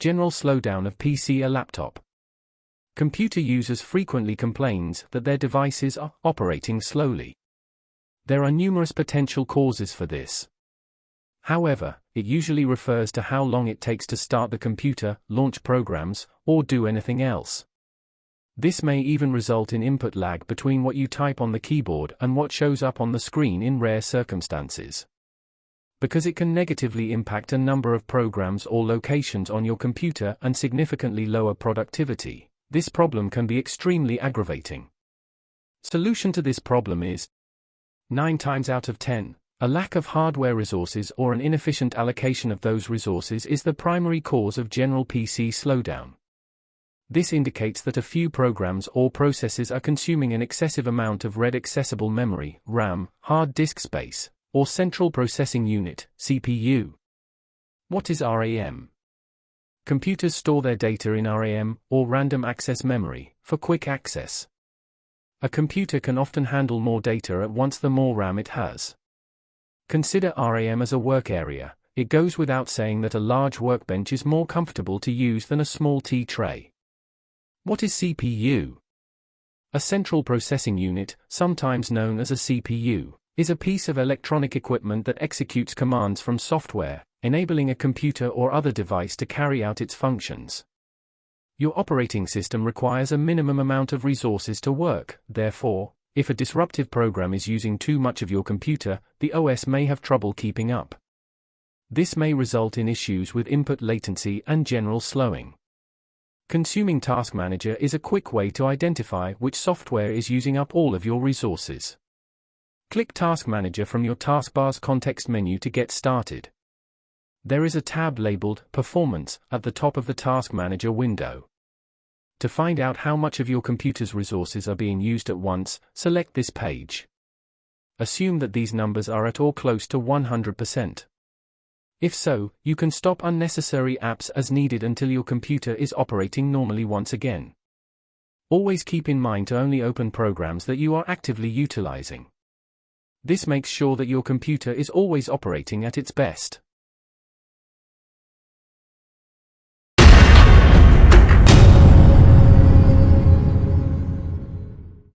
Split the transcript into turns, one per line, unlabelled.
General slowdown of PC or laptop. Computer users frequently complain that their devices are operating slowly. There are numerous potential causes for this. However, it usually refers to how long it takes to start the computer, launch programs, or do anything else. This may even result in input lag between what you type on the keyboard and what shows up on the screen in rare circumstances. Because it can negatively impact a number of programs or locations on your computer and significantly lower productivity, this problem can be extremely aggravating. Solution to this problem is 9 times out of 10. A lack of hardware resources or an inefficient allocation of those resources is the primary cause of general PC slowdown. This indicates that a few programs or processes are consuming an excessive amount of read accessible memory, RAM, hard disk space, or central processing unit, CPU. What is RAM? Computers store their data in RAM, or random access memory, for quick access. A computer can often handle more data at once the more RAM it has. Consider RAM as a work area. It goes without saying that a large workbench is more comfortable to use than a small tea tray. What is CPU? A central processing unit, sometimes known as a CPU, is a piece of electronic equipment that executes commands from software, enabling a computer or other device to carry out its functions. Your operating system requires a minimum amount of resources to work, therefore, if a disruptive program is using too much of your computer, the OS may have trouble keeping up. This may result in issues with input latency and general slowing. Consuming Task Manager is a quick way to identify which software is using up all of your resources. Click Task Manager from your taskbar's context menu to get started. There is a tab labeled Performance at the top of the Task Manager window. To find out how much of your computer's resources are being used at once, select this page. Assume that these numbers are at or close to 100%. If so, you can stop unnecessary apps as needed until your computer is operating normally once again. Always keep in mind to only open programs that you are actively utilizing. This makes sure that your computer is always operating at its best.